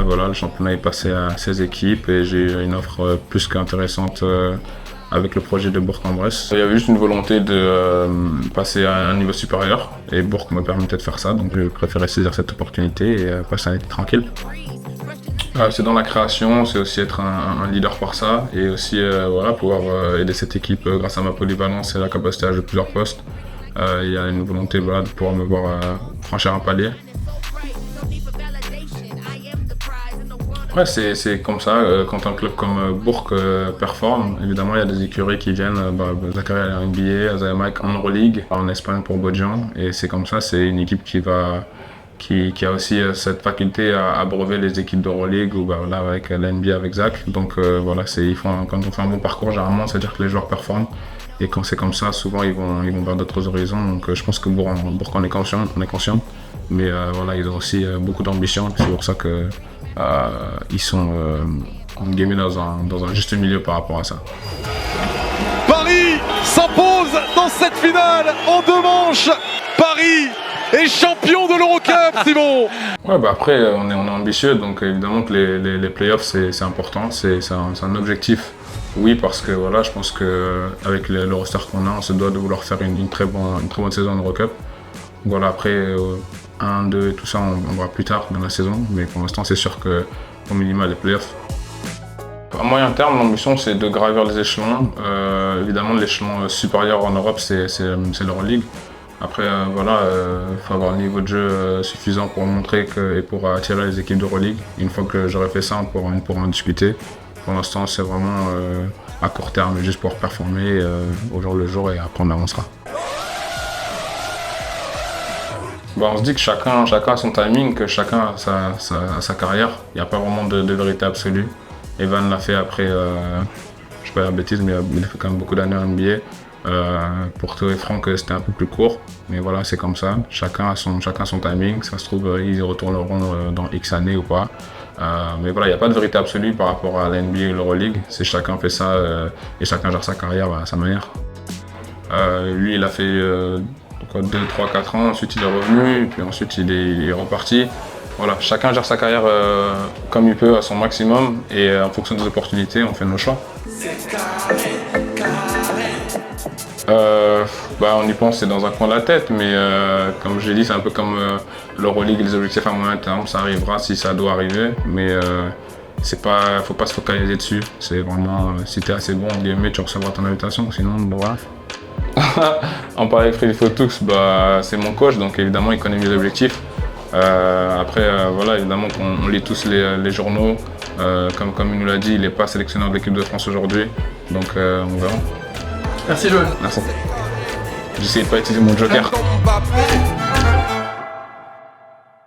voilà, le championnat est passé à 16 équipes et j'ai eu une offre plus qu'intéressante avec le projet de Bourg-en-Bresse. Il y avait juste une volonté de passer à un niveau supérieur et Bourg me permettait de faire ça, donc je préférais saisir cette opportunité et passer un été tranquille. C'est dans la création, c'est aussi être un leader par ça et aussi voilà, pouvoir aider cette équipe grâce à ma polyvalence et la capacité à jouer plusieurs postes. Il y a une volonté voilà, de pouvoir me voir franchir un palier. Ouais, c'est comme ça, quand un club comme Bourg performe, évidemment il y a des écuries qui viennent, Zakaria à la NBA, Isaiah Mike en Euroleague, en Espagne pour Bodjan, et c'est comme ça, c'est une équipe qui a aussi cette faculté à abreuver les équipes d'Euroleague ou là avec la NBA avec Zach. Donc voilà, quand on fait un bon parcours, généralement, c'est-à-dire que les joueurs performent. Et quand c'est comme ça, souvent ils vont vers d'autres horizons. Donc je pense que Bourg en est conscient. Mais voilà, ils ont aussi beaucoup d'ambition. C'est pour ça que ils sont gamés dans un juste milieu par rapport à ça. Paris s'impose dans cette finale en 2 manches. Paris est champion de l'Eurocup, Simon. Ouais, après, on est ambitieux, donc évidemment que les playoffs, c'est important, c'est un objectif. Oui, parce que voilà, je pense qu'avec le roster qu'on a, on se doit de vouloir faire une très bonne saison en Eurocup. Voilà, après, 1, 2, tout ça, on verra plus tard dans la saison, mais pour l'instant, c'est sûr qu'au minimum, les playoffs. À moyen terme, l'ambition, c'est de gravir les échelons. Évidemment, l'échelon supérieur en Europe, c'est l'Euroleague. Après, voilà, faut avoir un niveau de jeu suffisant pour montrer et pour attirer les équipes d'Euroleague. Une fois que j'aurai fait ça, on pourra en discuter. Pour l'instant, c'est vraiment à court terme, juste pour performer au jour le jour et après on avancera. On se dit que chacun a son timing, que chacun a sa carrière. Il n'y a pas vraiment de vérité absolue. Evan l'a fait après, je ne vais pas dire bêtise, mais il a fait quand même beaucoup d'années en NBA. Pour Théo et Franck, c'était un peu plus court, mais voilà, c'est comme ça. Chacun a son timing. Ça se trouve, ils y retourneront dans X années ou pas. Mais voilà, il n'y a pas de vérité absolue par rapport à la NBA et l'Euroleague. C'est chacun fait ça et chacun gère sa carrière à sa manière. Lui, il a fait 2, 3, 4 ans, ensuite il est revenu, et puis ensuite il est reparti. Voilà, chacun gère sa carrière comme il peut à son maximum et en fonction des opportunités, on fait nos choix. On y pense, c'est dans un coin de la tête, mais comme je l'ai dit, c'est un peu comme l'Euroleague, les objectifs à moyen terme, ça arrivera si ça doit arriver, mais faut pas se focaliser dessus. C'est vraiment, si t'es assez bon, tu recevras ton invitation, sinon voilà. En parlant avec Freddy Fotux, c'est mon coach, donc évidemment il connaît mes objectifs. Après, voilà, évidemment qu'on lit tous les journaux, comme il nous l'a dit, il n'est pas sélectionneur de l'équipe de France aujourd'hui, donc on verra. Merci Joël. Merci. J'essaie de pas utiliser mon joker.